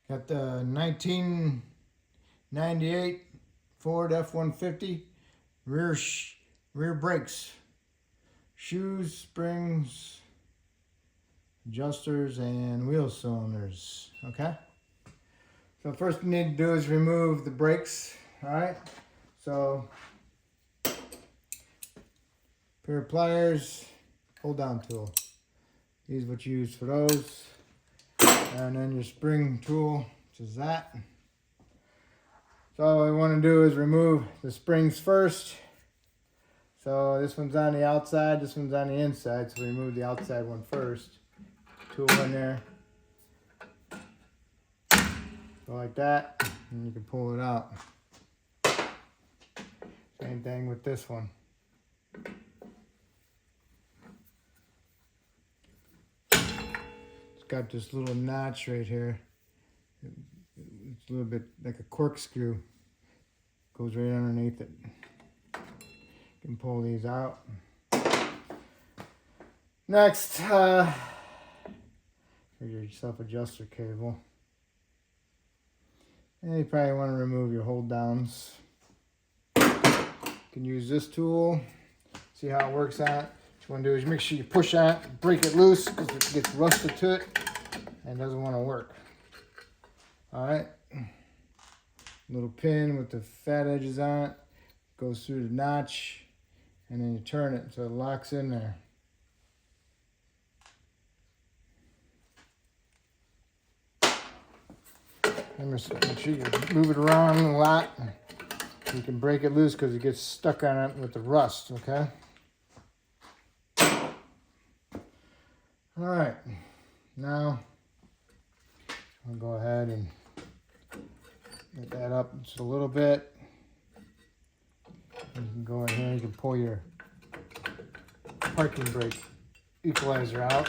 Got the 1998 Ford F-150 rear brakes, shoes, springs, adjusters, and wheel cylinders. Okay. So first we need to do is remove the brakes. All right. So pair of pliers, hold down tool. These are what you use for those. And then your spring tool, which is that. So all we want to do is remove the springs first. So this one's on the outside, this one's on the inside. So we remove the outside one first. Tool in there. Go like that, and you can pull it out. Same thing with this one. It's got this little notch right here. It's a little bit like a corkscrew. Goes right underneath it. You can pull these out. Next, here's your self-adjuster cable. And you probably want to remove your hold downs. You can use this tool. See how it works on it. What you want to do is make sure you push on it, break it loose because it gets rusted to it and doesn't want to work. Alright. Little pin with the fat edges on it. Goes through the notch and then you turn it so it locks in there. Remember, make sure you move it around a lot. You can break it loose because it gets stuck on it with the rust, okay? Alright, now I'll go ahead and get that up just a little bit. You can go in here, you can pull your parking brake equalizer out.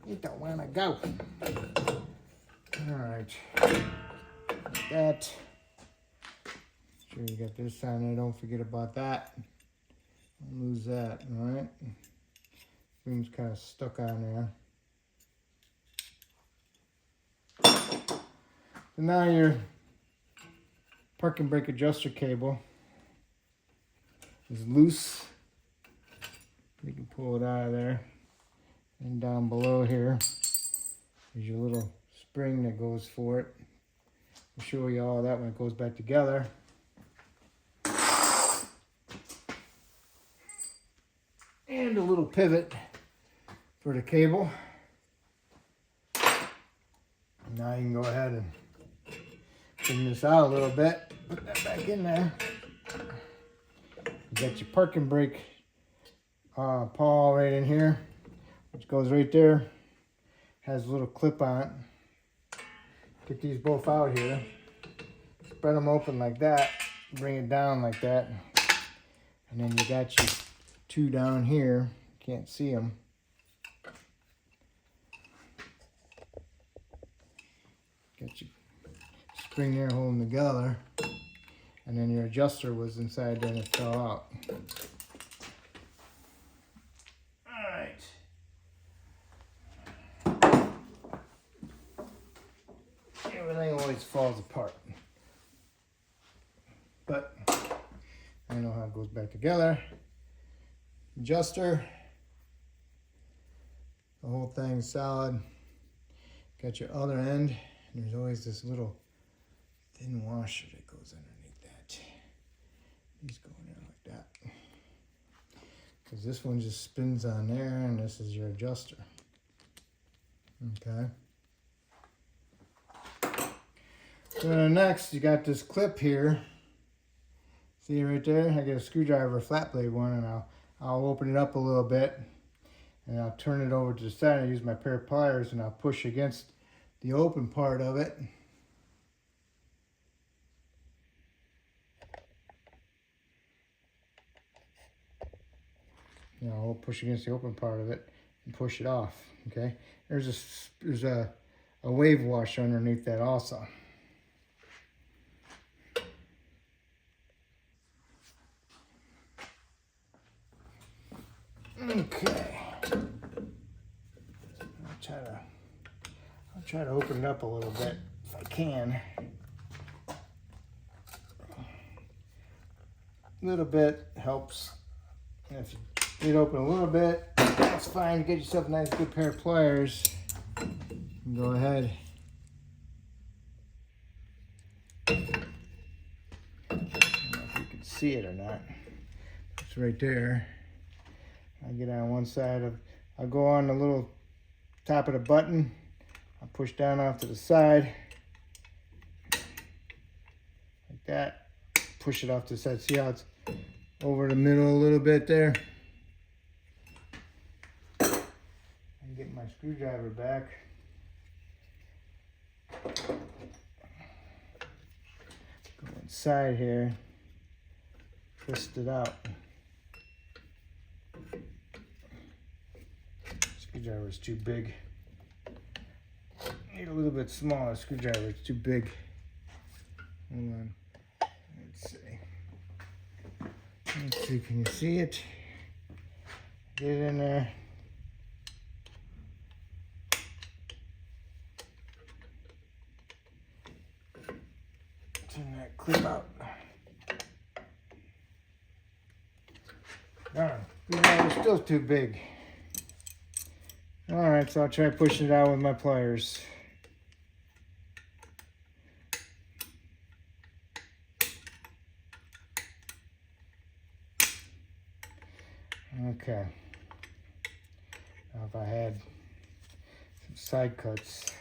You don't want to go. Alright. That. Sure you got this on there. Don't forget about that. Don't lose that. Alright. Thing's kind of stuck on there. So now your parking brake adjuster cable is loose. You can pull it out of there. And down below here is your little spring that goes for it. I'll show you all that when it goes back together. And a little pivot for the cable. Now you can go ahead and bring this out a little bit. Put that back in there. You got your parking brake pawl right in here, which goes right there. Has a little clip on it. Get these both out here. Spread them open like that. Bring it down like that. And then you got your two down here. Can't see them. Got your spring there holding together. And then your adjuster was inside there and it fell out. Everything always falls apart, but I know how it goes back together. Adjuster, the whole thing's solid. Got your other end, and there's always this little thin washer that goes underneath that. These go in there like that, because this one just spins on there, and this is your adjuster. Okay. So next, you got this clip here. See right there? I got a screwdriver, flat blade one, and I'll open it up a little bit, and I'll turn it over to the side. I use my pair of pliers, and I'll push against the open part of it. I'll push against the open part of it and push it off. Okay. There's a wave washer underneath that also. Okay. try to open it up a little bit if I can. A little bit helps. And if you get it open a little bit, that's fine. Get yourself a nice good pair of pliers. And go ahead. I don't know if you can see it or not. It's right there. I get on one side of, I'll go on the little top of the button. I'll push down off to the side. Like that. Push it off to the side. See how it's over the middle a little bit there? I'm getting my screwdriver back. Go inside here. Twist it out. Screwdriver is too big. Need a little bit smaller screwdriver. It's too big. Hold on. Let's see. Can you see it? Get it in there. Turn that clip out. Darn, it's still too big. All right, so I'll try pushing it out with my pliers. Okay. Now if I had some side cuts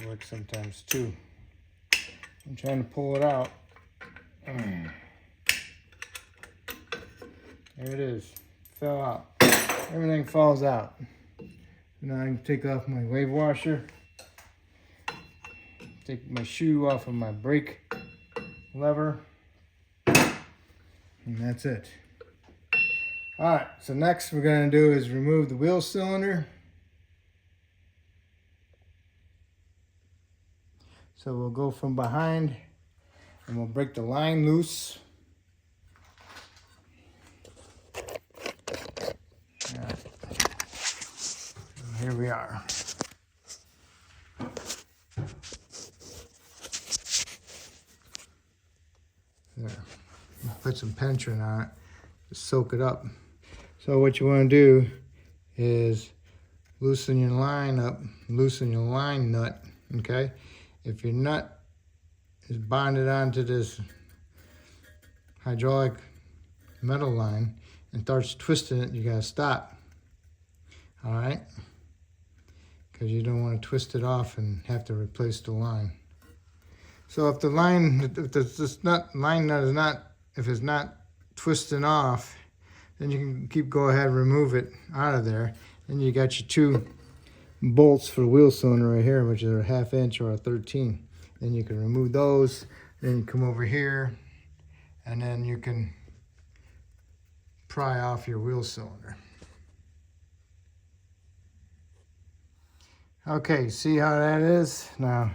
work sometimes too. I'm trying to pull it out. There it is. Fell out. Everything falls out. Now I can take off my wave washer. Take my shoe off of my brake lever. And that's it. Alright, so next we're going to do is remove the wheel cylinder. So we'll go from behind and we'll break the line loose. Right. Here we are. There. Put some pension on it to soak it up. So what you want to do is loosen your line up, loosen your line nut, okay? If your nut is bonded onto this hydraulic metal line and starts twisting it, you gotta stop, all right? Because you don't want to twist it off and have to replace the line. So if the line, if this line nut is not, if it's not twisting off, then you can go ahead and remove it out of there. Then you got your two bolts for the wheel cylinder right here, which are a 1/2 inch or a 13. Then you can remove those. Then you come over here, and then you can pry off your wheel cylinder. Okay, see how that is? Now,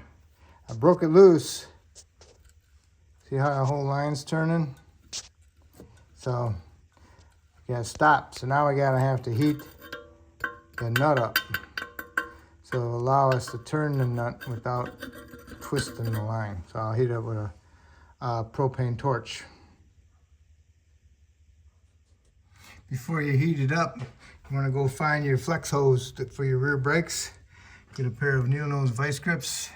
I broke it loose. See how the whole line's turning? So, you gotta stop. So now we gotta have to heat the nut up. So it'll allow us to turn the nut without twisting the line. So I'll heat it up with a propane torch. Before you heat it up, you wanna go find your flex hose for your rear brakes. Get a pair of needle nose vice grips,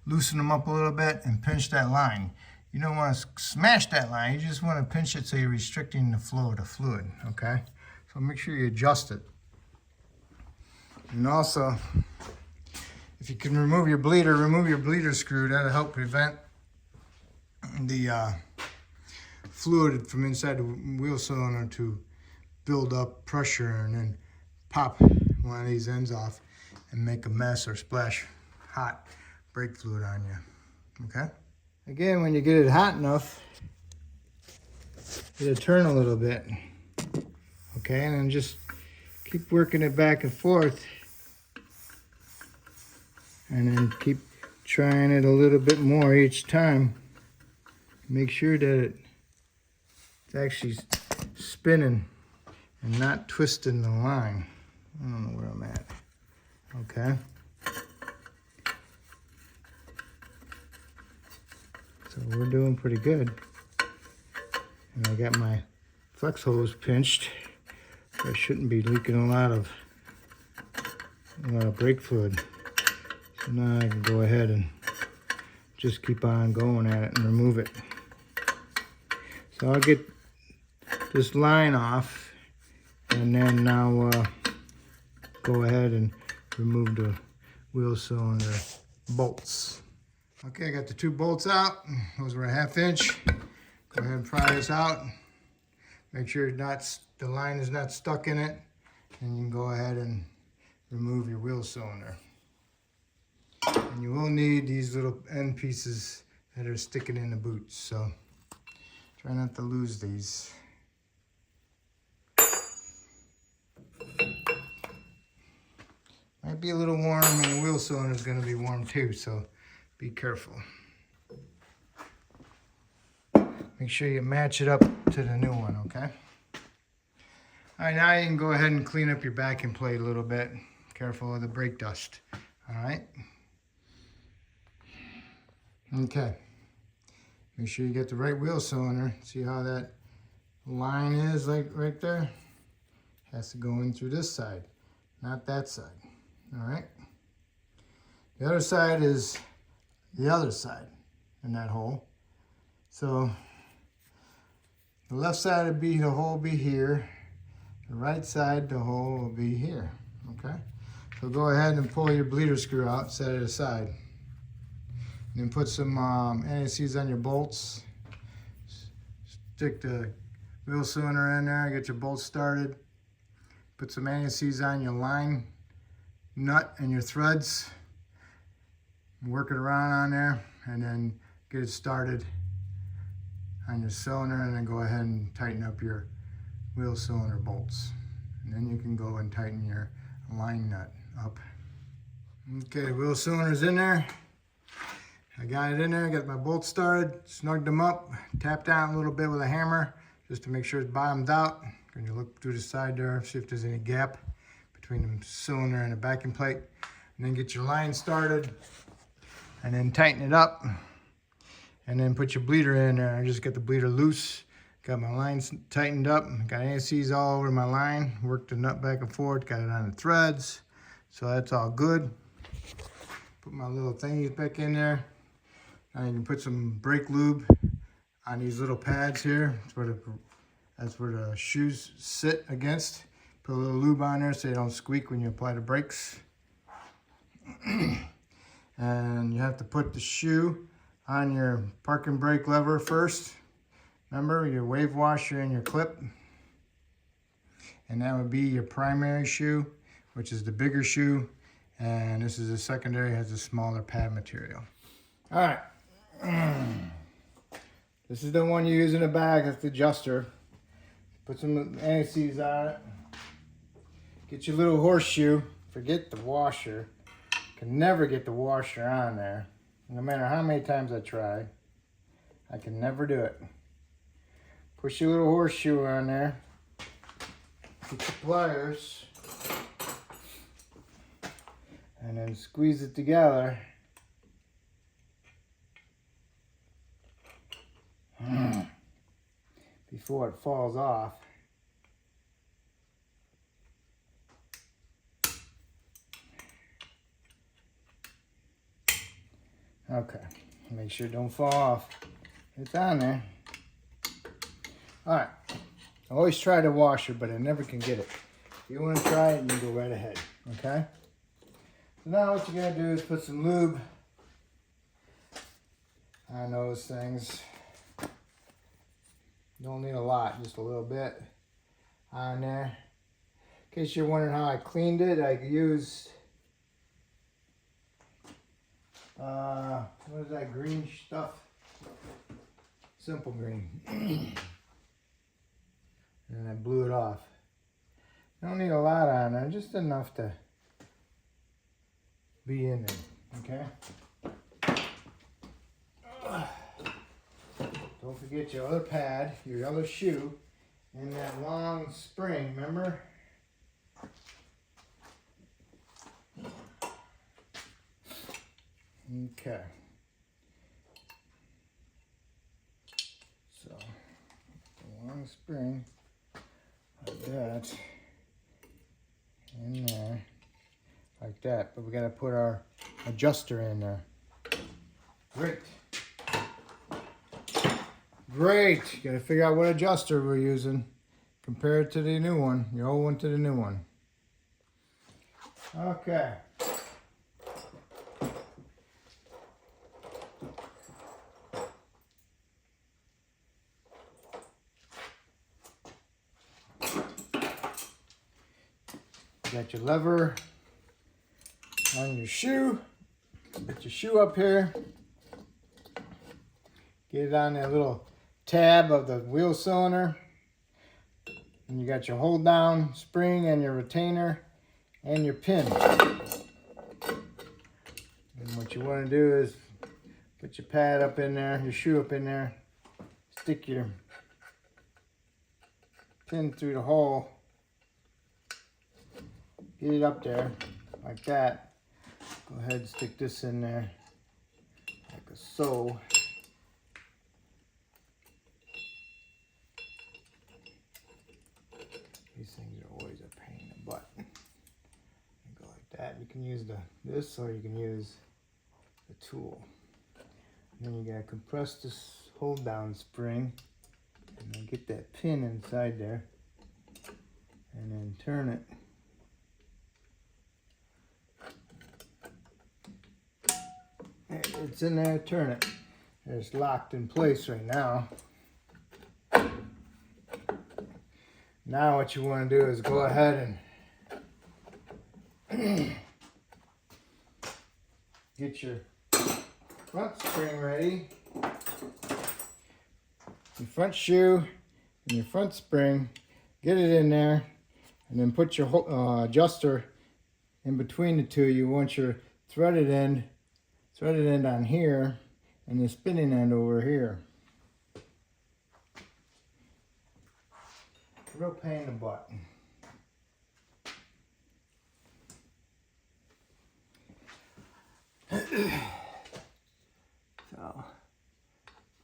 loosen them up a little bit, and pinch that line. You don't want to smash that line, you just want to pinch it so you're restricting the flow of the fluid, okay? So make sure you adjust it. And also, if you can remove your bleeder screw, that'll help prevent the fluid from inside the wheel cylinder to build up pressure and then pop one of these ends off and make a mess or splash hot brake fluid on you, okay? Again, when you get it hot enough, it'll turn a little bit, okay? And then just keep working it back and forth, and then keep trying it a little bit more each time. Make sure that it's actually spinning and not twisting the line. I don't know where I'm at, okay? So we're doing pretty good. And I got my flex hose pinched. So I shouldn't be leaking a lot of brake fluid. So now I can go ahead and just keep on going at it and remove it. So I'll get this line off, and then now go ahead and remove the wheel cylinder bolts. Okay, I got the 2 bolts out. Those were a 1/2 inch. Go ahead and pry this out. Make sure the line is not stuck in it, and you can go ahead and remove your wheel cylinder. And you will need these little end pieces that are sticking in the boots, so try not to lose these. Might be a little warm, and the wheel cylinder is going to be warm too, so be careful. Make sure you match it up to the new one, okay? All right, now you can go ahead and clean up your backing plate a little bit. Careful of the brake dust, all right? Okay. Make sure you get the right wheel cylinder. See how that line is, like right there? Has to go in through this side, not that side, all right? The other side is the other side in that hole. So the left side would be, the hole be here. The right side, the hole will be here, okay? So go ahead and pull your bleeder screw out, set it aside. And then put some anti-seize on your bolts. Stick the wheel cylinder in there, get your bolts started. Put some anti-seize on your line nut and your threads. Work it around on there, and then get it started on your cylinder, and then go ahead and tighten up your wheel cylinder bolts. And then you can go and tighten your line nut up. Okay, the wheel cylinder's in there. I got it in there, got my bolts started, snugged them up, tapped down a little bit with a hammer just to make sure it's bottomed out. When you look through the side there, see if there's any gap between the cylinder and the backing plate. And then get your line started, and then tighten it up, and then put your bleeder in there. I just got the bleeder loose, got my lines tightened up, got anti-seize all over my line, worked the nut back and forth, got it on the threads, so that's all good. Put my little thingies back in there. Now you can put some brake lube on these little pads here. That's where the shoes sit against. Put a little lube on there so they don't squeak when you apply the brakes. And you have to put the shoe on your parking brake lever first. Remember, your wave washer and your clip. And that would be your primary shoe, which is the bigger shoe. And this is the secondary, has a smaller pad material. All right. This is the one you use in the bag, that's the adjuster. Put some anti-seize on it. Get your little horseshoe. Forget the washer. Can never get the washer on there. No matter how many times I try, I can never do it. Push your little horseshoe on there. Get your pliers. And then squeeze it together. Before it falls off. Okay, make sure it don't fall off. It's on there. All right, I always try the washer, but I never can get it. If you want to try it, you can go right ahead, okay? So now what you're gonna do is put some lube on those things. Don't need a lot, just a little bit on there. In case you're wondering how I cleaned it, I used, what is that green stuff? Simple green. And I blew it off. Don't need a lot on there, just enough to be in there, okay? Don't forget your other pad, your other shoe, and that long spring, remember? Okay. long spring like that in there, like that. But we got to put our adjuster in there. Great. Great. You got to figure out what adjuster we're using. Compare it to the new one, your old one to the new one. Okay. Got your lever on your shoe. Put your shoe up here. Get it on that little tab of the wheel cylinder. And you got your hold down spring and your retainer and your pin. And what you want to do is put your pad up in there, your shoe up in there. Stick your pin through the hole. Get it up there like that. Go ahead and stick this in there like so. These things are always a pain in the butt. You go like that. You can use this or you can use the tool. And then you gotta compress this hold down spring and then get that pin inside there and then turn it. It's in there, turn it. It's locked in place right now. Now what you want to do is go ahead and get your front spring ready. Your front shoe and your front spring, get it in there, and then put your adjuster in between the two. You want your threaded end on here and the spinning end over here. Real pain in the butt. So,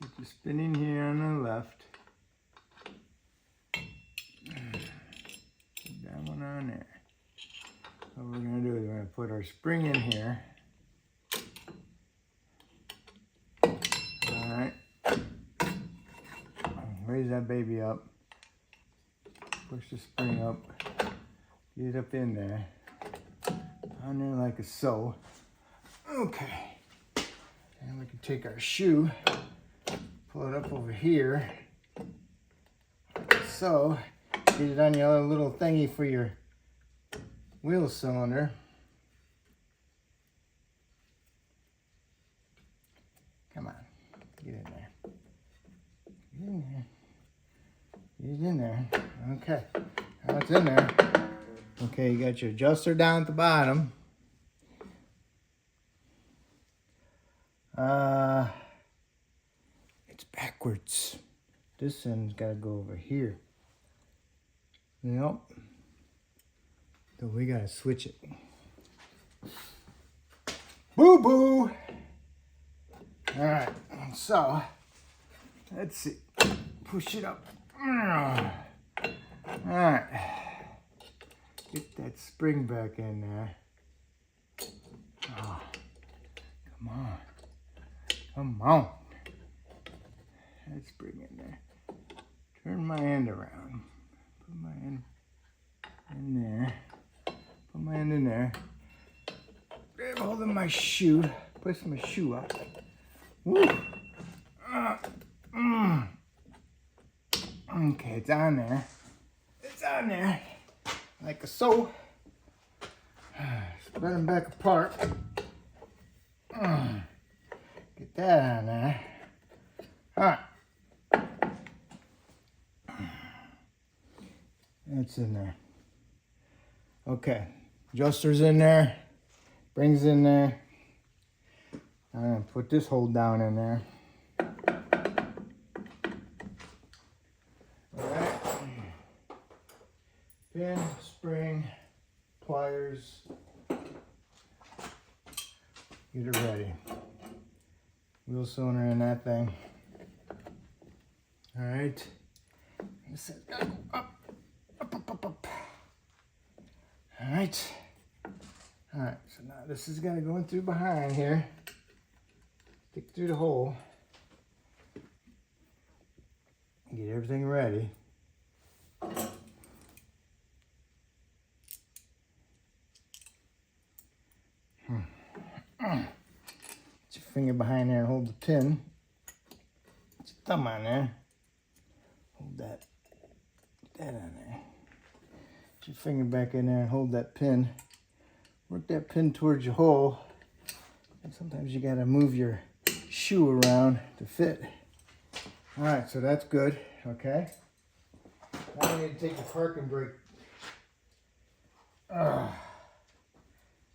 put the spinning here on the left. Put that one on there. What we're going to do is we're going to put our spring in here. Alright. Raise that baby up. Push the spring up. Get it up in there. On there like so. Okay. And we can take our shoe, pull it up over here. Like so. Get it on your little thingy for your wheel cylinder. Come on. Get in there. Get in there. Get it in there. Okay. Now it's in there. Okay, you got your adjuster down at the bottom. It's backwards. This end's got to go over here. Nope. So we got to switch it. Boo-boo! Alright, so, let's see. Push it up. Alright. Get that spring back in there. Oh, come on. Come on. That spring in there. Turn my hand around. Put my hand in there. Put my hand in there. Grab hold of my shoe. Push my shoe up. Woo. Okay, it's on there. It's on there. Like so. Spread them back apart. Get that on there. Alright. It's in there. Okay. Adjuster's in there. Springs in there. I'm going to put this hold down in there. Alright. Pin, spring, pliers. Get it ready. Wheel cylinder in that thing. Alright. This has got to go up, up, up, up, up. All right. All right, so now this is gonna go in through behind here. Stick through the hole. Get everything ready. Get your finger behind there and hold the pin. Put your thumb on there. Hold that on there. Put your finger back in there and hold that pin. Work that pin towards your hole. And sometimes you gotta move your shoe around to fit. All right, so that's good, okay? Now I need to take the parking brake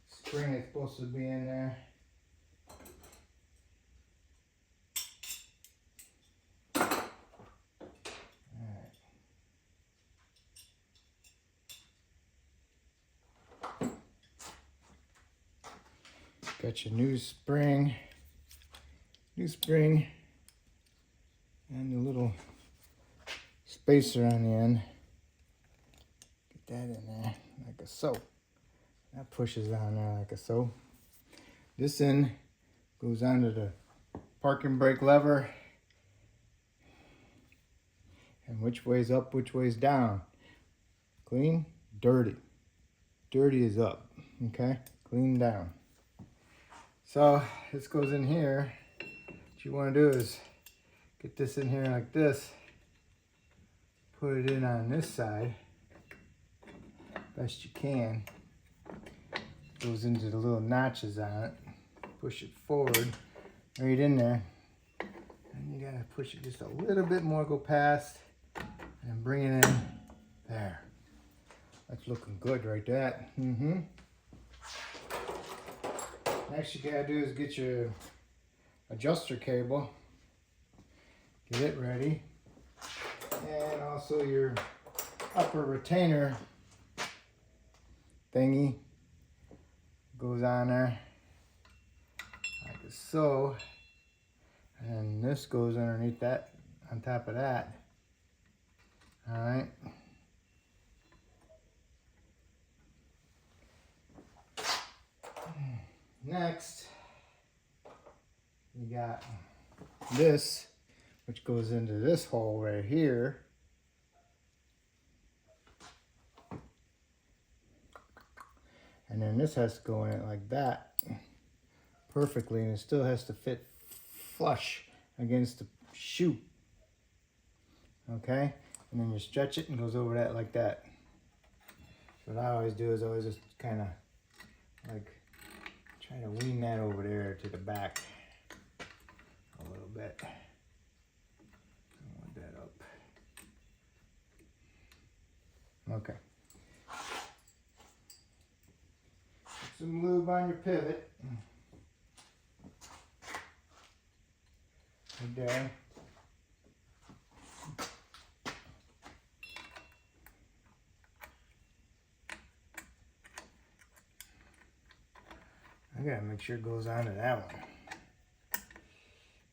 spring is supposed to be in there. Got your new spring, and the little spacer on the end. Get that in there like a so. That pushes on there like a so. This end goes onto the parking brake lever. And which way's up, which way's down? Clean, dirty. Dirty is up, okay? Clean down. So this goes in here. What you want to do is get this in here like this. Put it in on this side. Best you can. Goes into the little notches on it. Push it forward. Right in there. And you gotta push it just a little bit more, go past. And bring it in. There. That's looking good right there. Next you gotta do is get your adjuster cable. Get it ready. And also your upper retainer thingy goes on there like so. And this goes underneath that, on top of that. All right. Next, you got this, which goes into this hole right here. And then this has to go in it like that perfectly, and it still has to fit flush against the shoe. Okay? And then you stretch it and goes over that like that. So what I always do is always just kind of like try to lean that over there to the back a little bit. Want that up. Okay. Put some lube on your pivot. Right there. I gotta make sure it goes onto that one.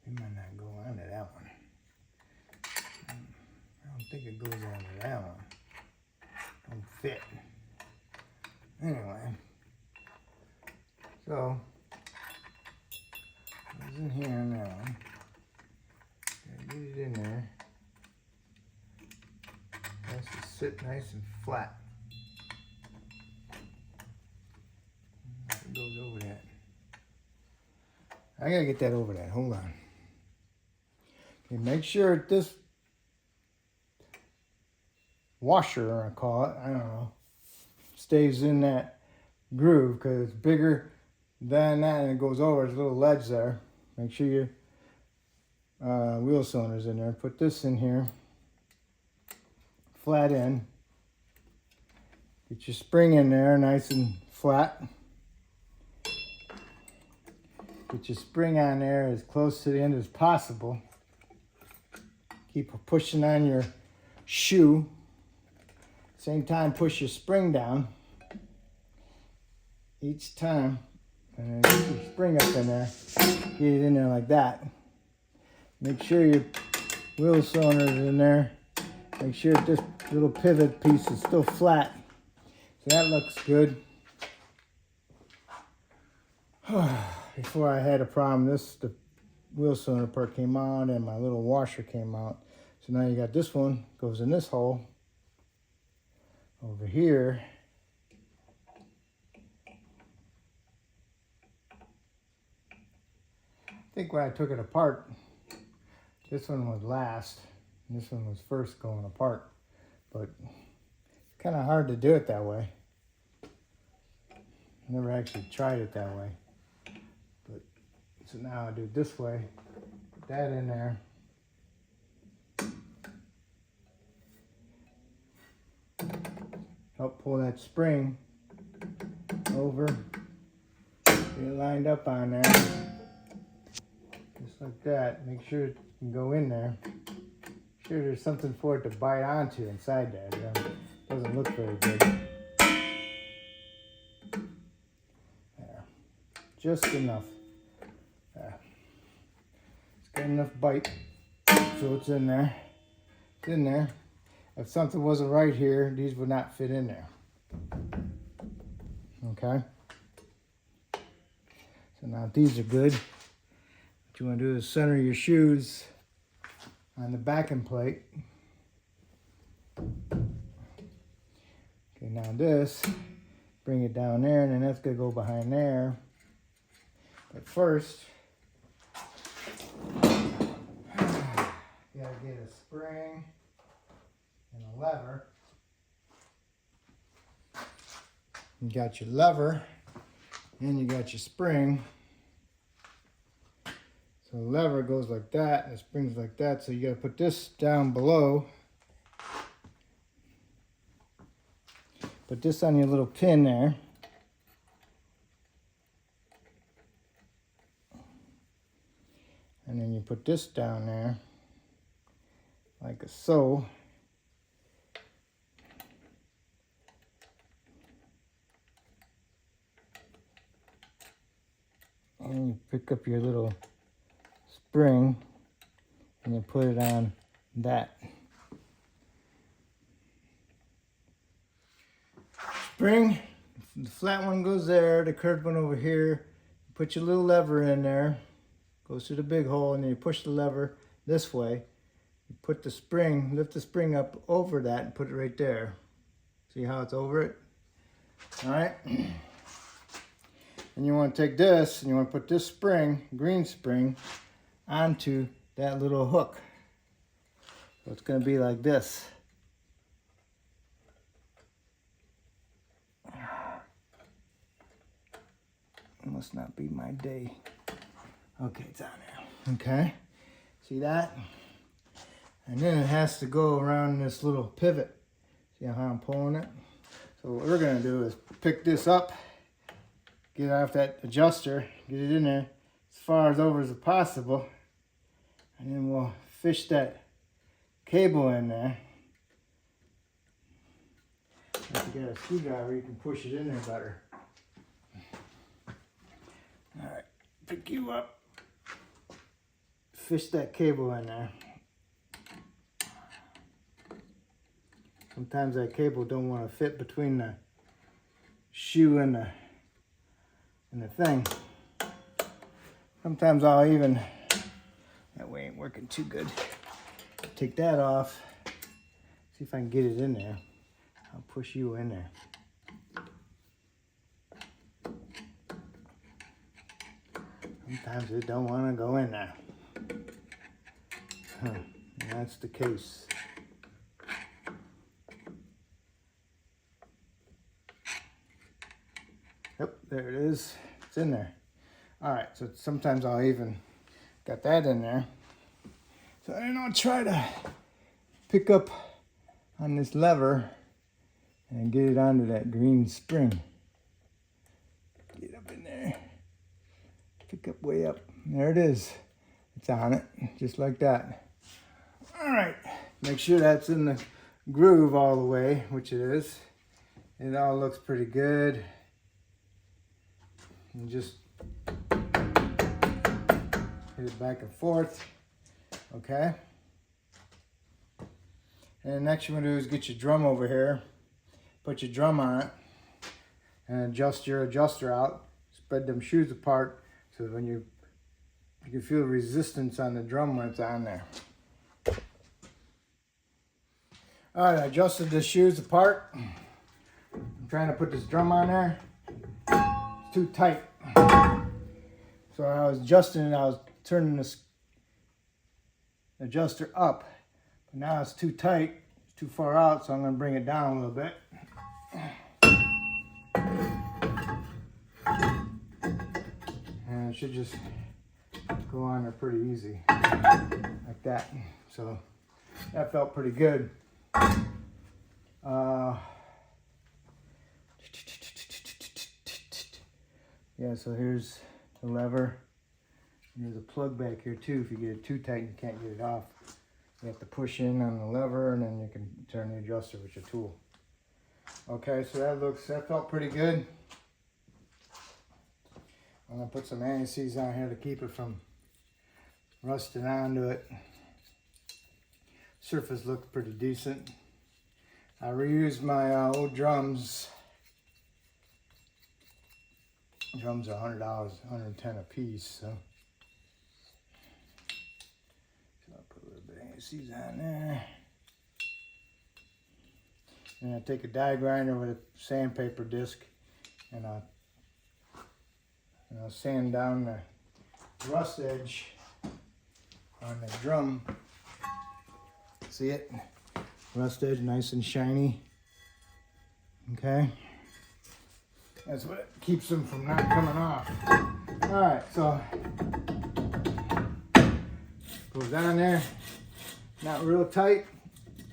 It might not go onto that one. I don't think it goes onto that one. Don't fit. Anyway. So, it's in here now. Gotta get it in there. It has to sit nice and flat. It goes over that. I gotta get that over that. Hold on. Okay, make sure this washer, I call it, I don't know, stays in that groove because it's bigger than that and it goes over. There's a little ledge there. Make sure your wheel cylinder's in there. Put this in here, flat in. Get your spring in there nice and flat. Get your spring on there as close to the end as possible. Keep pushing on your shoe. Same time, push your spring down each time. And then get your spring up in there. Get it in there like that. Make sure your wheel cylinder is in there Make sure this little pivot piece is still flat. So that looks good. Before I had a problem, the wheel cylinder part came out and my little washer came out. So now you got this one, goes in this hole. Over here. I think when I took it apart, this one was last, and this one was first going apart. But it's kind of hard to do it that way. Never actually tried it that way. But so now I do it this way. Put that in there. Help pull that spring over. Get it lined up on there. Just like that. Make sure it can go in there. Make sure there's something for it to bite onto inside there. It doesn't look very good. There. Just enough. There. It's got enough bite. So it's in there. It's in there. If something wasn't right here, these would not fit in there. Okay? So now these are good. What you want to do is center your shoes on the backing plate. Okay, now this, bring it down there, and then that's going to go behind there. But first, you got to get a spring and a lever. You got your lever and you got your spring. So the lever goes like that and the spring's like that. So you got to put this down below. Put this on your little pin there. And then you put this down there like so. And you pick up your little spring and you put it on that. Spring, the flat one goes there, the curved one over here. Put your little lever in there, goes through the big hole, and then you push the lever this way. You put the spring, lift the spring up over that and put it right there. See how it's over it? All right. And you want to take this and you want to put this spring, green spring, onto that little hook. So it's going to be like this. It must not be my day. Okay, it's on there. Okay, see that? And then it has to go around this little pivot. See how I'm pulling it? So what we're going to do is pick this up, get off that adjuster, get it in there as far as over as possible, and then we'll fish that cable in there. If you got a screwdriver, you can push it in there better. All right, pick you up, fish that cable in there. Sometimes that cable don't want to fit between the shoe and the thing. Sometimes I'll even, that way ain't working too good. Take that off, see if I can get it in there. I'll push you in there. Sometimes it don't want to go in there. And that's the case. Yep, there it is. It's in there. All right, so sometimes I'll even got that in there. So then I'll try to pick up on this lever and get it onto that green spring. Get up in there. Pick up way up. There it is. It's on it, just like that. All right, make sure that's in the groove all the way, which it is. It all looks pretty good. And just hit it back and forth, okay? And the next you want to do is get your drum over here, put your drum on it, and adjust your adjuster out. Spread them shoes apart so that when you can feel resistance on the drum when it's on there. All right, I adjusted the shoes apart. I'm trying to put this drum on there. It's too tight. So I was adjusting it, I was turning this adjuster up. But now it's too tight, it's too far out, so I'm going to bring it down a little bit. And it should just go on there pretty easy, like that. So that felt pretty good. Yeah, so here's the lever. And there's a plug back here too. If you get it too tight, you can't get it off. You have to push in on the lever, and then you can turn the adjuster with your tool. Okay, so that felt pretty good. I'm gonna put some anti-seize on here to keep it from rusting onto it. Surface looks pretty decent. I reused my old drums. Drums are $100, $110 a piece. So I'll put a little bit of anti-seize on there. And I take a die grinder with a sandpaper disc, and I'll sand down the rust edge on the drum. See it? Rust edge, nice and shiny. Okay. That's what keeps them from not coming off. All right, so goes on there. Not real tight,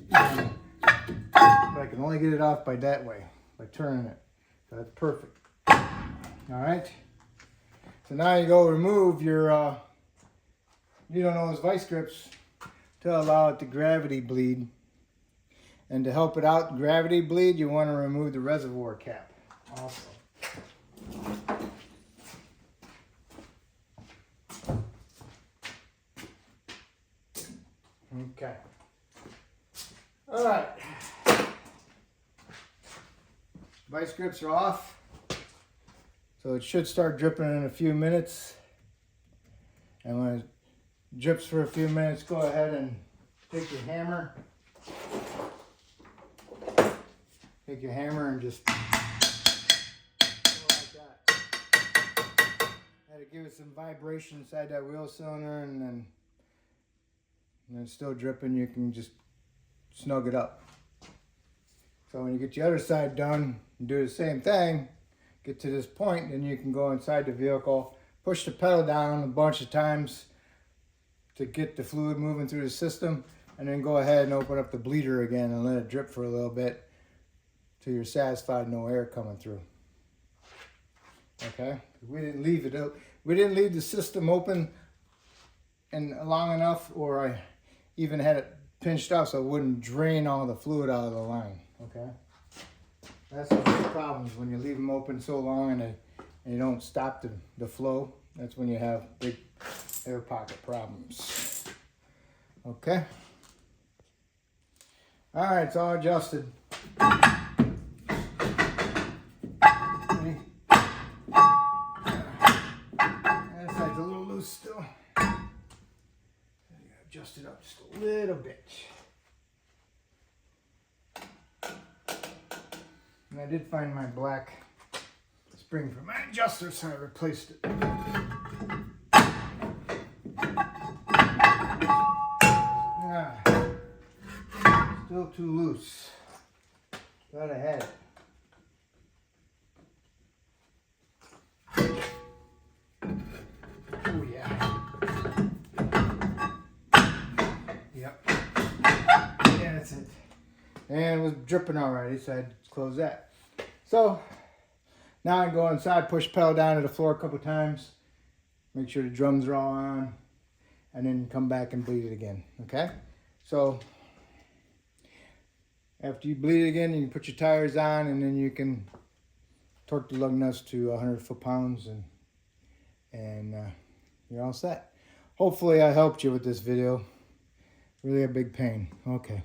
but I can only get it off by that way, by turning it. So that's perfect. All right. So now you go remove your needle nose vice grips to allow it to gravity bleed. And to help it out gravity bleed, you want to remove the reservoir cap also. Okay. All right. Vice grips are off. So it should start dripping in a few minutes. And when it drips for a few minutes, go ahead and take your hammer. Take your hammer and just go like that. Had to give it some vibration inside that wheel cylinder, and then when it's still dripping, you can just snug it up. So when you get the other side done, and do the same thing, get to this point, then you can go inside the vehicle, push the pedal down a bunch of times to get the fluid moving through the system, and then go ahead and open up the bleeder again and let it drip for a little bit till you're satisfied no air coming through. Okay, we didn't leave the system open and long enough, or I even had it pinched off so it wouldn't drain all the fluid out of the line. Okay, that's one of the problems when you leave them open so long and you don't stop the flow. That's when you have big air pocket problems. Okay. All right, it's all adjusted. That side's a little loose still. Adjust it up just a little bit. And I did find my black spring for my adjuster, so I replaced it. Still too loose. Thought I had it. Oh yeah. Yep. Yeah, that's it. And it was dripping already, so I had to close that. So now I go inside, push pedal down to the floor a couple times, make sure the drums are all on, and then come back and bleed it again. Okay? So after you bleed it again, you can put your tires on, and then you can torque the lug nuts to 100 foot-pounds, and you're all set. Hopefully I helped you with this video. Really a big pain. Okay.